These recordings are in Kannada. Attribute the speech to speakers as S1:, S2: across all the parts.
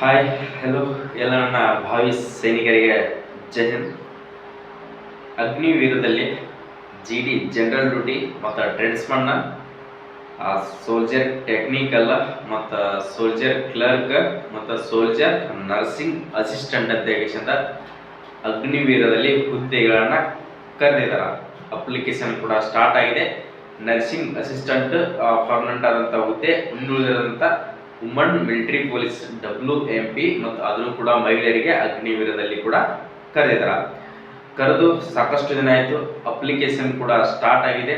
S1: ಹಾಯ್ ಹಲೋ ಎಲ್ಲ ನನ್ನ ಭಾವಿ ಸೈನಿಕರಿಗೆ ಜೈ ಹಿಂದ್. ಅಗ್ನಿವೀರದಲ್ಲಿ GD ಜನರಲ್ ಡ್ಯೂಟಿ ಮತ್ತು ಟ್ರೇಡ್ಸ್ಮನ್ನ ಸೋಲ್ಜರ್ ಟೆಕ್ನಿಕಲ್ ಮತ್ತು ಸೋಲ್ಜರ್ ಕ್ಲರ್ಕ್ ಮತ್ತು ಸೋಲ್ಜರ್ ನರ್ಸಿಂಗ್ ಅಸಿಸ್ಟೆಂಟ್ ಅಂತ ಹೇಳಿಸಿಂದ ಅಗ್ನಿವೀರದಲ್ಲಿ ಹುದ್ದೆಗಳನ್ನು ಕರೆದಿದ್ದಾರೆ. ಅಪ್ಲಿಕೇಶನ್ ಕೂಡ ಸ್ಟಾರ್ಟ್ ಆಗಿದೆ. ನರ್ಸಿಂಗ್ ಅಸಿಸ್ಟೆಂಟ್ ಪರ್ಮನೆಂಟ್ ಆದಂಥ ಹುದ್ದೆ, ಇನ್ನುಳಿದಂಥ ವುಮನ್ ಮಿಲಿಟರಿ ಪೊಲೀಸ್ WMP ಮತ್ತು ಅದನ್ನು ಕೂಡ ಮಹಿಳೆಯರಿಗೆ ಅಗ್ನಿವೀರದಲ್ಲಿ ಕೂಡ ಕರೆದು ಸಾಕಷ್ಟು ದಿನ ಆಯಿತು. ಅಪ್ಲಿಕೇಶನ್ ಕೂಡ ಸ್ಟಾರ್ಟ್ ಆಗಿದೆ.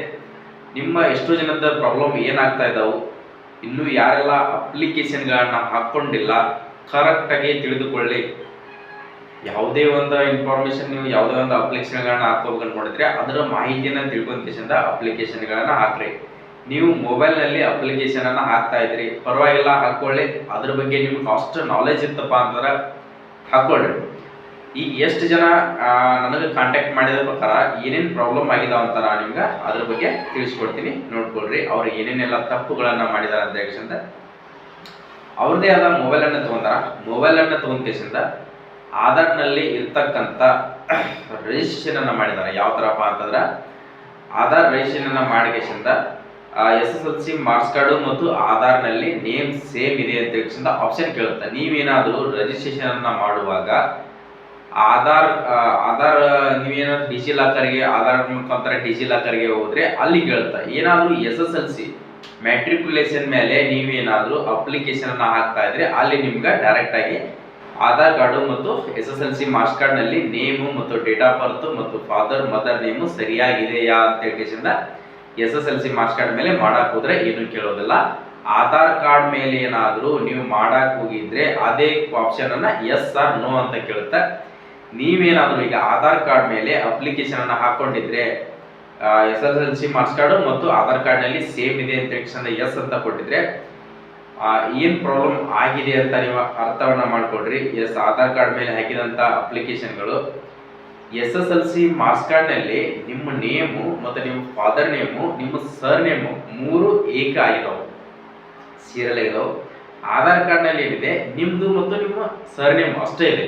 S1: ನಿಮ್ಮ ಎಷ್ಟೋ ಜನದ ಪ್ರಾಬ್ಲಮ್ ಏನಾಗ್ತಾ ಇದ್ದಾವೆ, ಇನ್ನೂ ಯಾರೆಲ್ಲ ಅಪ್ಲಿಕೇಶನ್ಗಳನ್ನ ಹಾಕ್ಕೊಂಡಿಲ್ಲ ಕರೆಕ್ಟಾಗಿ ತಿಳಿದುಕೊಳ್ಳಿ. ಯಾವುದೇ ಒಂದು ಇನ್ಫಾರ್ಮೇಷನ್ ನೀವು ಯಾವುದೇ ಒಂದು ಅಪ್ಲಿಕೇಶನ್ಗಳನ್ನ ಹಾಕೋಬೇಕು ಅಂದ್ಕೊಂಡಿದ್ರೆ ಅದರ ಮಾಹಿತಿಯನ್ನು ತಿಳ್ಕೊಂಡ್ ಅಪ್ಲಿಕೇಶನ್ಗಳನ್ನ ಹಾಕ್ರಿ. ನೀವು ಮೊಬೈಲ್ನಲ್ಲಿ ಅಪ್ಲಿಕೇಶನನ್ನು ಹಾಕ್ತಾ ಇದ್ರಿ, ಪರವಾಗಿಲ್ಲ, ಹಾಕ್ಕೊಳ್ಳಿ. ಅದ್ರ ಬಗ್ಗೆ ನಿಮ್ಗೆ ಅಷ್ಟು ನಾಲೆಜ್ ಇತ್ತಪ್ಪ ಅಂತಂದ್ರೆ ಹಾಕ್ಕೊಳ್ರಿ. ಈಗ ಎಷ್ಟು ಜನ ನನಗೆ ಕಾಂಟ್ಯಾಕ್ಟ್ ಮಾಡಿದ ಪ್ರಕಾರ ಏನೇನು ಪ್ರಾಬ್ಲಮ್ ಆಗಿದಾವ ಅಂತ ನಾನು ನಿಮ್ಗೆ ಅದ್ರ ಬಗ್ಗೆ ತಿಳಿಸ್ಕೊಡ್ತೀನಿ, ನೋಡ್ಕೊಳ್ರಿ. ಅವ್ರು ಏನೇನೆಲ್ಲ ತಪ್ಪುಗಳನ್ನು ಮಾಡಿದಾರೆ ಅಂತ ಹೇಳಿಸಿಂದ ಅವ್ರದ್ದೇ ಆದ ಮೊಬೈಲನ್ನು ತೊಗೊಂಡ್ಕೇಸಿಂದ ಆಧಾರ್ನಲ್ಲಿ ಇರ್ತಕ್ಕಂಥ ರಿಜಿಸ್ಟ್ರೇಷನ್ ಮಾಡಿದ್ದಾರೆ. ಯಾವ ಥರಪ್ಪ ಅಂತಂದ್ರೆ ಆಧಾರ್ ರಿಜಿಸ್ಟ್ರೇಷನ್ ಮಾಡಿಕೇಸಿಂದ SSLC ಮಾರ್ಕ್ಸ್ ಕಾರ್ಡು ಮತ್ತು ಆಧಾರ್ನಲ್ಲಿ ನೇಮ್ ಸೇಮ್ ಇದೆ ಅಂತ ಹೇಳಿಸಿಂದ ಆಪ್ಷನ್ ಕೇಳುತ್ತೆ. ನೀವೇನಾದರೂ ರಿಜಿಸ್ಟ್ರೇಷನ್ ಮಾಡುವಾಗ ಆಧಾರ್ ನೀವೇನಾದ್ರು ಡಿಜಿಲಾಕರ್ಗೆ ಆಧಾರ್ ಮುಖಾಂತರ ಡಿಜಿಲಾಕರ್ಗೆ ಹೋದ್ರೆ ಅಲ್ಲಿ ಕೇಳುತ್ತೆ. ಏನಾದರೂ SSLC ಮ್ಯಾಟ್ರಿಕ್ಯುಲೇಷನ್ ಮೇಲೆ ನೀವೇನಾದರೂ ಅಪ್ಲಿಕೇಶನ್ ಹಾಕ್ತಾ ಇದ್ರೆ ಅಲ್ಲಿ ನಿಮ್ಗೆ ಡೈರೆಕ್ಟ್ ಆಗಿ ಆಧಾರ್ ಕಾರ್ಡು ಮತ್ತು SSLC ಮಾರ್ಕ್ಸ್ ಕಾರ್ಡ್ನಲ್ಲಿ ನೇಮು ಮತ್ತು ಡೇಟ್ ಆಫ್ ಬರ್ತ್ ಮತ್ತು ಫಾದರ್ ಮದರ್ ನೇಮು ಸರಿಯಾಗಿದೆಯಾ ಅಂತ ಹೇಳಿಸಿಂದ SSLC ಮಾರ್ಕ್ಸ್ ಕಾರ್ಡ್ ಮೇಲೆ ಮಾಡಕ್ ಹೋದ್ರೆ ಏನು ಕೇಳೋದಿಲ್ಲ. ಆಧಾರ್ ಕಾರ್ಡ್ ಮೇಲೆ ಏನಾದರೂ ನೀವು ಮಾಡಕ್ ಹೋಗಿದ್ರೆ ಅದೇ ಆಪ್ಷನ್ ಅನ್ನ ಎಸ್ ಆರ್ ನೋ ಅಂತ ಕೇಳುತ್ತೆ. ನೀವೇನಾದರೂ ಈಗ ಆಧಾರ್ ಕಾರ್ಡ್ ಮೇಲೆ ಅಪ್ಲಿಕೇಶನ್ ಅನ್ನ ಹಾಕೊಂಡಿದ್ರೆ SSLC ಮಾರ್ಕ್ಸ್ ಕಾರ್ಡು ಮತ್ತು ಆಧಾರ್ ಕಾರ್ಡ್ ನಲ್ಲಿ ಸೇಮ್ ಇದೆ ಅಂತ ಹೇಳಿ ಎಸ್ ಅಂತ ಕೊಟ್ಟಿದ್ರೆ ಏನ್ ಪ್ರಾಬ್ಲಮ್ ಆಗಿದೆ ಅಂತ ನೀವು ಅರ್ಥವನ್ನ ಮಾಡ್ಕೊಡ್ರಿ. ಎಸ್, ಆಧಾರ್ ಕಾರ್ಡ್ ಮೇಲೆ ಹಾಕಿದಂತ ಅಪ್ಲಿಕೇಶನ್ಗಳು SSLC ಮಾರ್ಕ್ಸ್ ಕಾರ್ಡ್ನಲ್ಲಿ ನಿಮ್ಮ ನೇಮು ಮತ್ತು ನಿಮ್ಮ ಫಾದರ್ ನೇಮು, ನಿಮ್ಮ ಸರ್ ನೇಮು ಮೂರು ಏಕ ಆಗಿದಾವೆ, ಸೀರಿಯಲ್ ಆಗಿದಾವೆ. ಆಧಾರ್ ಕಾರ್ಡ್ನಲ್ಲಿ ಏನಿದೆ ನಿಮ್ಮದು ಮತ್ತು ನಿಮ್ಮ ಸರ್ ನೇಮ್ ಅಷ್ಟೇ ಇದೆ.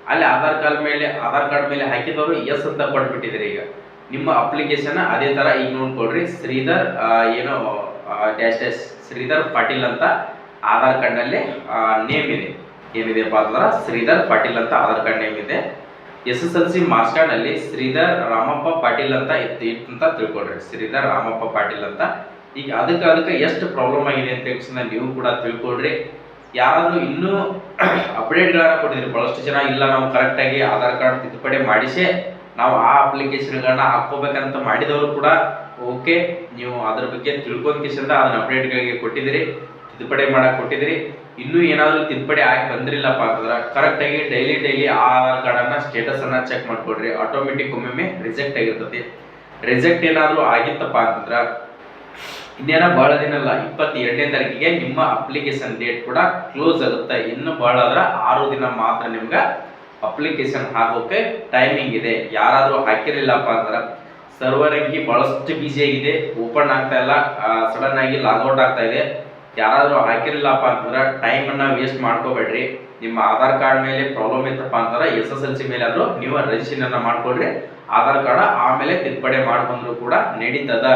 S1: ಅಲ್ಲಿ ಆಧಾರ್ ಕಾರ್ಡ್ ಮೇಲೆ ಹಾಕಿದವರು ಎಸ್ ಅಂತ ಕೊಟ್ಬಿಟ್ಟಿದ್ದಾರೆ. ಈಗ ನಿಮ್ಮ ಅಪ್ಲಿಕೇಶನ್ ಅದೇ ಥರ ಈಗ ನೋಡ್ಕೊಳ್ರಿ. ಶ್ರೀಧರ್ ಶ್ರೀಧರ್ ಪಾಟೀಲ್ ಅಂತ ಆಧಾರ್ ಕಾರ್ಡ್ನಲ್ಲಿ ನೇಮ್ ಇದೆ. ಏನಿದೆಪ್ಪ ಅಂತಂದ್ರೆ ಶ್ರೀಧರ್ ಪಾಟೀಲ್ ಅಂತ ಆಧಾರ್ ಕಾರ್ಡ್ ನೇಮ್ ಇದೆ. SSLC ಮಾರ್ಕ್ಸ್ ಕಾರ್ಡ್ನಲ್ಲಿ ಶ್ರೀಧರ್ ರಾಮಪ್ಪ ಪಾಟೀಲ್ ಅಂತ ಇತ್ತು ಅಂತ ತಿಳ್ಕೊಳ್ರಿ. ಶ್ರೀಧರ್ ರಾಮಪ್ಪ ಪಾಟೀಲ್ ಅಂತ. ಈಗ ಅದಕ್ಕೆ ಎಷ್ಟು ಪ್ರಾಬ್ಲಮ್ ಆಗಿದೆ ಅಂತ ಹೇಳಿ ನೀವು ಕೂಡ ತಿಳ್ಕೊಳ್ರಿ. ಯಾರಾದರೂ ಇನ್ನೂ ಅಪ್ಡೇಟ್ಗಳನ್ನ ಕೊಟ್ಟಿದ್ರಿ, ಬಹಳಷ್ಟು ಜನ ಇಲ್ಲ ನಾವು ಕರೆಕ್ಟಾಗಿ ಆಧಾರ್ ಕಾರ್ಡ್ ತಿದ್ದುಪಡಿ ಮಾಡಿಸೇ ನಾವು ಆ ಅಪ್ಲಿಕೇಶನ್ಗಳನ್ನ ಹಾಕ್ಕೋಬೇಕಂತ ಮಾಡಿದವರು ಕೂಡ ಓಕೆ, ನೀವು ಅದ್ರ ಬಗ್ಗೆ ತಿಳ್ಕೊಂಡ್ಕಿಸಿಂದ ಅದನ್ನ ಅಪ್ಡೇಟ್ಗಳಿಗೆ ಕೊಟ್ಟಿದ್ದೀರಿ, ತಿದ್ದುಪಡಿ ಮಾಡಕ್ಕೆ ಕೊಟ್ಟಿದ್ದೀರಿ. ಇನ್ನೂ ಏನಾದರೂ ತಿದ್ದುಪಡಿ ಆಗಿ ಬಂದಿರಲಿಲ್ಲಪ್ಪ ಅಂತಂದ್ರೆ ಕರೆಕ್ಟಾಗಿ ಡೈಲಿ ಆ ಆಧಾರ್ ಕಾರ್ಡನ್ನು ಸ್ಟೇಟಸನ್ನು ಚೆಕ್ ಮಾಡ್ಕೊಡ್ರಿ. ಆಟೋಮೆಟಿಕ್ ಒಮ್ಮೊಮ್ಮೆ ರಿಜೆಕ್ಟ್ ಆಗಿರ್ತದೆ. ರಿಜೆಕ್ಟ್ ಏನಾದರೂ ಆಗಿತ್ತಪ್ಪ ಅಂತಂದ್ರೆ ಇನ್ನೇನೋ ಭಾಳ ದಿನ ಅಲ್ಲ, 22ನೇ ತಾರೀಕಿಗೆ ನಿಮ್ಮ ಅಪ್ಲಿಕೇಶನ್ ಡೇಟ್ ಕೂಡ ಕ್ಲೋಸ್ ಆಗುತ್ತೆ. ಇನ್ನು ಭಾಳ ಆದ್ರೆ 6 ದಿನ ಮಾತ್ರ ನಿಮ್ಗೆ ಅಪ್ಲಿಕೇಶನ್ ಹಾಕೋಕೆ ಟೈಮಿಂಗ್ ಇದೆ. ಯಾರಾದರೂ ಹಾಕಿರಲಿಲ್ಲಪ್ಪ ಅಂದ್ರೆ ಸರ್ವರ್ ಅಂಕಿ ಬಹಳಷ್ಟು ಬಿಸಿ ಆಗಿದೆ, ಓಪನ್ ಆಗ್ತಾ ಇಲ್ಲ, ಸಡನ್ ಆಗಿ ಲಾಗೌಟ್ ಆಗ್ತಾ ಇದೆ. ಯಾರಾದರೂ ಹಾಕಿರಲಿಲ್ಲಪ್ಪ ಅಂತಂದ್ರೆ ಟೈಮನ್ನು ವೇಸ್ಟ್ ಮಾಡ್ಕೋಬೇಡ್ರಿ. ನಿಮ್ಮ ಆಧಾರ್ ಕಾರ್ಡ್ ಮೇಲೆ ಪ್ರಾಬ್ಲಮ್ ಇತ್ತಪ್ಪ ಅಂತಂದ್ರೆ SSLC ಮೇಲೆ ಆದರೂ ನೀವು ರಿಜಿಸ್ಟ್ರೇಷನ್ ಮಾಡ್ಕೊಳ್ರಿ. ಆಧಾರ್ ಕಾರ್ಡ್ ಆಮೇಲೆ ತಿದ್ದುಪಡಿ ಮಾಡ್ಕೊಂಡ್ರು ಕೂಡ ನಡೀತದ.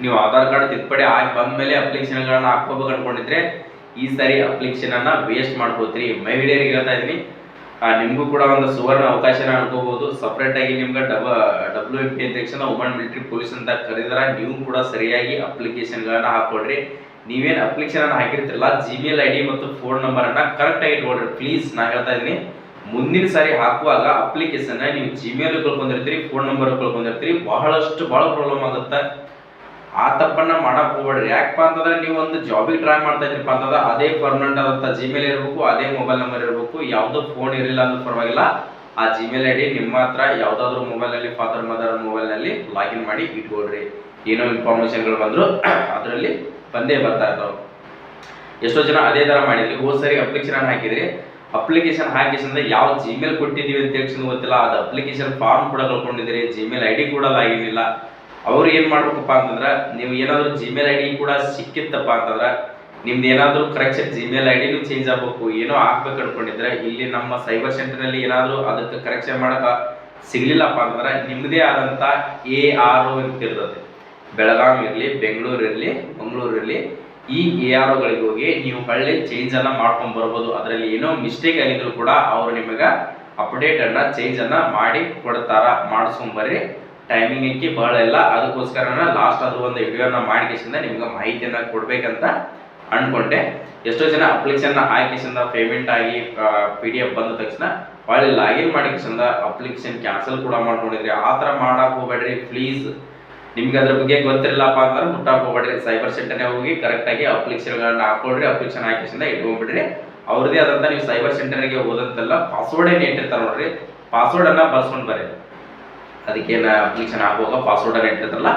S1: ನೀವು ಆಧಾರ್ ಕಾರ್ಡ್ ತಿದ್ದುಪಡಿ ಆಗಿ ಬಂದ್ಮೇಲೆ ಅಪ್ಲಿಕೇಶನ್ಗಳನ್ನ ಹಾಕ್ಕೋಬೇಕು ಅನ್ಕೊಂಡಿದ್ರೆ ಈ ಸಾರಿ ಅಪ್ಲಿಕೇಶನ್ ವೇಸ್ಟ್ ಮಾಡ್ಕೋತೀರಿ. ಮಹಿಳೆಯರಿಗೆ ಹೇಳ್ತಾ ಇದೀನಿ, ನಿಮಗೂ ಕೂಡ ಒಂದು ಸುವರ್ಣ ಅವಕಾಶನ ಅನ್ಕೋಬಹುದು. ಸಪ್ರೇಟ್ ಆಗಿ ನಿಮ್ಗೆ WMP ಅಂತ ತಕ್ಷಣ ವುಮನ್ ಮಿಲಿಟರಿ ಪೊಲೀಸ್ ಅಂತ ಕರೆದಿರ, ನೀವು ಕೂಡ ಸರಿಯಾಗಿ ಅಪ್ಲಿಕೇಶನ್ಗಳನ್ನ ಹಾಕೊಳ್ರಿ. ನೀವೇನು ಅಪ್ಲಿಕೇಶನ್ ಹಾಕಿರ್ತಿರಲ್ಲ, Gmail ID ಮತ್ತು ಫೋನ್ ನಂಬರ್ ಅನ್ನ ಕರೆಕ್ಟ್ ಆಗಿ ಇಟ್ಕೊಳ್ರಿ ಪ್ಲೀಸ್. ನಾ ಹೇಳ್ತಾ ಇದೀನಿ, ಮುಂದಿನ ಸಾರಿ ಹಾಕುವಾಗ ಅಪ್ಲಿಕೇಶನ್ ನೀವು Gmail ಕಳ್ಕೊಂಡಿರ್ತೀರಿ, ಫೋನ್ ನಂಬರ್ ಕಳ್ಕೊಂಡಿರ್ತೀರಿ, ಬಹಳ ಪ್ರಾಬ್ಲಮ್ ಆಗುತ್ತೆ. ಆ ತಪ್ಪನ್ನ ಮಾಡಕ್ ಹೋಗ್ಬೇಡ್ರಿ. ಯಾಕಪ್ಪ ಅಂತಂದ್ರೆ ನೀವು ಒಂದು ಜಾಬಿಗೆ ಟ್ರೈ ಮಾಡ್ತಾ ಇದ್ರಿಪ್ಪ ಅಂತಂದ್ರೆ ಅದೇ ಪರ್ಮನೆಂಟ್ ಆದಂತ Gmail ಇರಬೇಕು, ಅದೇ ಮೊಬೈಲ್ ನಂಬರ್ ಇರಬೇಕು. ಯಾವುದೋ ಫೋನ್ ಇರಲಿಲ್ಲ ಅಂದ್ರೆ ಪರವಾಗಿಲ್ಲ, ಆ Gmail ID ನಿಮ್ಮ ಹತ್ರ ಯಾವುದಾದ್ರೂ ಮೊಬೈಲ್ನಲ್ಲಿ, ಫಾದರ್ ಮದರ್ ಮೊಬೈಲ್ನಲ್ಲಿ ಲಾಗಿನ್ ಮಾಡಿ ಇಟ್ಕೊಳ್ರಿ. ಏನೋ ಇನ್ಫಾರ್ಮೇಶನ್ಗಳು ಬಂದ್ರು ಅದರಲ್ಲಿ ಬಂದೇ ಬರ್ತಾ ಇರ್ತಾವೆ. ಎಷ್ಟೋ ಜನ ಅದೇ ಥರ ಮಾಡಿದ್ರಿ. ಹೋದ್ ಸರಿ ಅಪ್ಲಿಕೇಶನ್ ಹಾಕಿದ್ರಿ, ಅಪ್ಲಿಕೇಶನ್ ಹಾಕಿಸಿಂದ ಯಾವ Gmail ಕೊಟ್ಟಿದ್ದೀವಿ ಅಂತ ಹೇಳಿ ಗೊತ್ತಿಲ್ಲ, ಅದು ಅಪ್ಲಿಕೇಶನ್ ಫಾರ್ಮ್ ಕೂಡ ಕಳ್ಕೊಂಡಿದ್ದೀರಿ, Gmail ID ಕೂಡ ಲಾಗಿನ್ ಇಲ್ಲ. ಅವ್ರು ಏನು ಮಾಡ್ಬೇಕಪ್ಪ ಅಂತಂದ್ರೆ, ನೀವು ಏನಾದರೂ Gmail ID ಕೂಡ ಸಿಕ್ಕಿತ್ತಪ್ಪ ಅಂತಂದ್ರೆ ನಿಮ್ದು ಏನಾದರೂ ಕರೆಕ್ಷನ್ ಜಿಮೇಲ್ ಐ ಡಿನೂ ಚೇಂಜ್ ಆಗಬೇಕು, ಏನೋ ಆಗ್ಬೇಕು ಅನ್ಕೊಂಡಿದ್ರೆ ಇಲ್ಲಿ ನಮ್ಮ ಸೈಬರ್ ಸೆಂಟರ್ನಲ್ಲಿ ಏನಾದರೂ ಅದಕ್ಕೆ ಕರೆಕ್ಷನ್ ಮಾಡಕ್ಕೆ ಸಿಗ್ಲಿಲ್ಲಪ್ಪ ಅಂದ್ರೆ ನಿಮ್ಮದೇ ಆದಂಥ ARO ಅಂತ ಇರ್ತದೆ. ಬೆಳಗಾವಿ ಇರಲಿ, ಬೆಂಗಳೂರು ಇರಲಿ, ಮಂಗಳೂರು ಇರಲಿ, ಈ AROಗಳಿಗೆ ಹೋಗಿ ನೀವು ಒಳ್ಳೆ ಚೇಂಜನ್ನು ಮಾಡ್ಕೊಂಡು ಬರ್ಬೋದು. ಅದರಲ್ಲಿ ಏನೋ ಮಿಸ್ಟೇಕ್ ಆಗಿದ್ರು ಕೂಡ ಅವರು ನಿಮಗೆ ಅಪ್ಡೇಟನ್ನು ಚೇಂಜನ್ನು ಮಾಡಿ ಕೊಡ್ತಾರ. ಮಾಡಿಸ್ಕೊಂಬರ್ರಿ, ಟೈಮಿಂಗ್ ಬಹಳ ಇಲ್ಲ. ಅದಕ್ಕೋಸ್ಕರ ಲಾಸ್ಟ್ ಆದ್ರೂ ಒಂದು ವಿಡಿಯೋನ ಮಾಡಿಕೆಸಿಂದ ನಿಮ್ಗೆ ಮಾಹಿತಿಯನ್ನು ಕೊಡ್ಬೇಕಂತ ಅನ್ಕೊಂಡೆ. ಎಷ್ಟೋ ಜನ ಅಪ್ಲಿಕೇಶನ್ ಹಾಕಿಸಿಂದ ಪೇಮೆಂಟ್ ಆಗಿ PDF ಬಂದ ತಕ್ಷಣ ಒಳ್ಳೆ ಲಾಗಿನ್ ಮಾಡಿಕೆಸಿಂದ ಅಪ್ಲಿಕೇಶನ್ ಕ್ಯಾನ್ಸಲ್ ಕೂಡ ಮಾಡ್ಕೊಂಡಿದ್ರಿ. ಆ ಥರ ಮಾಡಕ್ಕೆ ಹೋಗ್ಬೇಡ್ರಿ ಪ್ಲೀಸ್. ನಿಮ್ಗೆ ಅದ್ರ ಬಗ್ಗೆ ಗೊತ್ತಿರಲ್ಲಪ್ಪ ಅಂದ್ರೆ ಮುಟ್ಟಾಕ್ ಹೋಗ್ಬೇಡ್ರಿ. ಸೈಬರ್ ಸೆಂಟರ್ನೇ ಹೋಗಿ ಕರೆಕ್ಟಾಗಿ ಅಪ್ಲಿಕೇಶನ್ಗಳನ್ನ ಹಾಕೊಳ್ರಿ. ಅಪ್ಲಿಕೇಶನ್ ಹಾಕಿಸಿಂದ ಇಟ್ಕೊಂಡ್ಬಿಡ್ರಿ. ಅವ್ರದೇ ಆದಂಥ ನೀವು ಸೈಬರ್ ಸೆಂಟರ್ಗೆ ಹೋದಂತೆಲ್ಲ ಪಾಸ್ವರ್ಡ್ ಏನು ಇಟ್ಟಿರ್ತಾರೆ ನೋಡ್ರಿ, ಪಾಸ್ವರ್ಡನ್ನು ಬರ್ಸ್ಕೊಂಡು ಬರ್ರಿ. ಅದಕ್ಕೇನು ಅಪ್ಲಿಕೇಶನ್ ಹಾಕುವಾಗ ಪಾಸ್ವರ್ಡನ್ನು ಇಟ್ಟಿರ್ತಾರಲ್ಲ,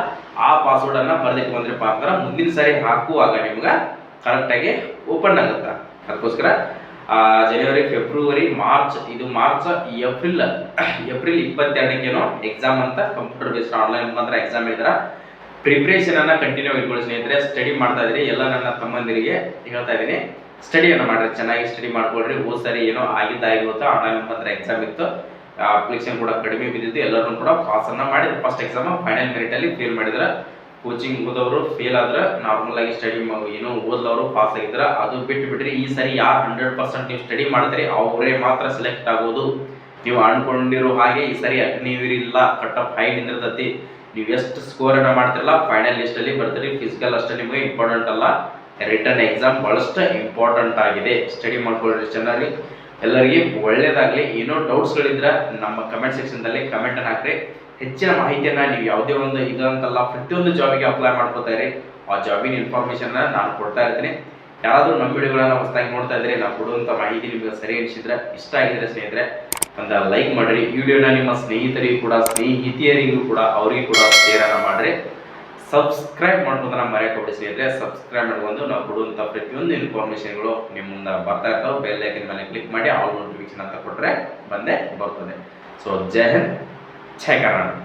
S1: ಆ ಪಾಸ್ವರ್ಡನ್ನು ಬರ್ದಿಟ್ಟು ಬಂದ್ರಪ್ಪ ಅಂದ್ರೆ ಮುಂದಿನ ಸಾರಿ ಹಾಕುವಾಗ ನಿಮ್ಗೆ ಕರೆಕ್ಟಾಗಿ ಓಪನ್ ಆಗುತ್ತೆ. ಅದಕ್ಕೋಸ್ಕರ ಜನವರಿ, ಫೆಬ್ರವರಿ, ಮಾರ್ಚ್, ಇದು ಮಾರ್ಚ್, ಏಪ್ರಿಲ್ 22 ಎಕ್ಸಾಮ್ ಅಂತ ಕಂಪ್ಯೂಟರ್ ಬೇಸ್ಡ್ ಆನ್ಲೈನ್ ಮುಖಾಂತರ ಎಕ್ಸಾಮ್ ಹೇಳಿದ್ರೆ ಪ್ರಿಪ್ರೇಷನನ್ನು ಕಂಟಿನ್ಯೂ ಇಟ್ಕೊಳ್ಳಿ ಸ್ನೇಹಿತರೆ. ಸ್ಟಡಿ ಮಾಡ್ತಾ ಇದ್ರಿ, ಎಲ್ಲ ನನ್ನ ತಮ್ಮಂದಿರಿಗೆ ಹೇಳ್ತಾ ಇದ್ದೀನಿ, ಸ್ಟಡಿಯನ್ನು ಮಾಡಿರಿ, ಚೆನ್ನಾಗಿ ಸ್ಟಡಿ ಮಾಡ್ಕೊಳ್ರಿ. ಹೋದ ಸರಿ ಏನೋ ಆಗಿತ್ತು, ಆನ್ಲೈನ್ ಮುಖಾಂತರ ಎಕ್ಸಾಮ್ ಇತ್ತು, ಅಪ್ಲಿಕೇಶನ್ ಕೂಡ ಕಡಿಮೆ ಬಿದ್ದಿತ್ತು, ಎಲ್ಲರೂ ಕೂಡ ಪಾಸನ್ನು ಮಾಡಿದ್ರು. ಫಸ್ಟ್ ಎಕ್ಸಾಮ್ ಫೈನಲ್ ಮೆರಿಟಲ್ಲಿ ಫೇಲ್ ಮಾಡಿದ್ರೆ, ಕೋಚಿಂಗ್ ಹೋದವರು ಫೇಲ್ ಆದ್ರೆ, ನಾರ್ಮಲ್ ಆಗಿ ಸ್ಟಡಿ ಏನೋ ಓದಲವರು ಪಾಸ್ ಆಗಿದ್ರೆ ಅದು ಬಿಟ್ಬಿಟ್ರಿ. ಈ ಸರಿ ಯಾರು 100% ನೀವು ಸ್ಟಡಿ ಮಾಡ್ತೀರಿ ಅವರೇ ಮಾತ್ರ ಸೆಲೆಕ್ಟ್ ಆಗೋದು. ನೀವು ಅನ್ಕೊಂಡಿರೋ ಹಾಗೆ ಈ ಸರಿ ಅಗ್ನಿವೀರಿಲ್ಲ, ಕಟ್ ಆಫ್ ಹೈ ನಿಂದಿರ್ತತಿ. ನೀವು ಎಷ್ಟು ಸ್ಕೋರನ್ನು ಮಾಡ್ತಿರಲ್ಲ ಫೈನಲ್ ಲಿಸ್ಟಲ್ಲಿ ಬರ್ತೀರಿ. ಫಿಸಿಕಲ್ ಅಷ್ಟೇ ನಿಮಗೆ ಇಂಪಾರ್ಟೆಂಟ್ ಅಲ್ಲ, ರಿಟರ್ನ್ ಎಕ್ಸಾಮ್ ಬಹಳಷ್ಟು ಇಂಪಾರ್ಟೆಂಟ್ ಆಗಿದೆ. ಸ್ಟಡಿ ಮಾಡ್ಕೊಳ್ಳಿ ಚೆನ್ನಾಗಿ. ಎಲ್ಲರಿಗೆ ಒಳ್ಳೇದಾಗಲಿ. ಏನೋ ಡೌಟ್ಸ್ಗಳಿದ್ರೆ ನಮ್ಮ ಕಮೆಂಟ್ ಸೆಕ್ಷನ್ದಲ್ಲಿ ಕಮೆಂಟನ್ನು ಹಾಕ್ರಿ. ಹೆಚ್ಚಿನ ಮಾಹಿತಿಯನ್ನು ನೀವು ಯಾವುದೇ ಒಂದು ಇದಂತಲ್ಲ, ಪ್ರತಿಯೊಂದು ಜಾಬಿಗೆ ಅಪ್ಲೈ ಮಾಡ್ಕೋತಾ ಇರಿ. ಆ ಜಾಬಿನ ಇನ್ಫಾರ್ಮೇಷನ್ನ ನಾನು ಕೊಡ್ತಾ ಇರ್ತೀನಿ. ಯಾರಾದರೂ ನಮ್ಮ ವಿಡಿಯೋಗಳನ್ನ ಹೊಸದಾಗಿ ನೋಡ್ತಾ ಇದ್ರೆ, ನಾವು ಕೊಡುವಂಥ ಮಾಹಿತಿ ನಿಮಗೆ ಸರಿ ಅನಿಸಿದ್ರೆ, ಇಷ್ಟ ಆಗಿದ್ರೆ ಸ್ನೇಹಿತರೆ ಒಂದು ಲೈಕ್ ಮಾಡಿರಿ. ವಿಡಿಯೋನ ನಿಮ್ಮ ಸ್ನೇಹಿತರಿಗೂ ಕೂಡ, ಸ್ನೇಹಿತಿಯರಿಗೂ ಕೂಡ, ಅವರಿಗೂ ಕೂಡ ಶೇರನ್ನು ಮಾಡಿರಿ. ಸಬ್ಸ್ಕ್ರೈಬ್ ಮಾಡ್ಕೊಂಡ್ರೆ ಮರೆಯಕ್ಕೆ ಸ್ನೇಹಿತರೆ. ಸಬ್ಸ್ಕ್ರೈಬ್ ಮಾಡ್ಕೊಂಡು ನಾವು ಕೊಡುವಂಥ ಪ್ರತಿಯೊಂದು ಇನ್ಫಾರ್ಮೇಷನ್ಗಳು ನಿಮ್ಮ ಮುಂದೆ ಬರ್ತಾ ಇರ್ತಾವೆ. ಬೆಲ್ ಐಕನ್ ಮೇಲೆ ಕ್ಲಿಕ್ ಮಾಡಿ ಆಲ್ ನೋಟಿಫಿಕೇಶನ್ ಅಂತ ಕೊಟ್ಟರೆ ಬಂದೇ ಬರ್ತದೆ. ಸೊ ಜೈ ಹಿಂದ್, ಜೈ ಕರ್ನಾಟಕ.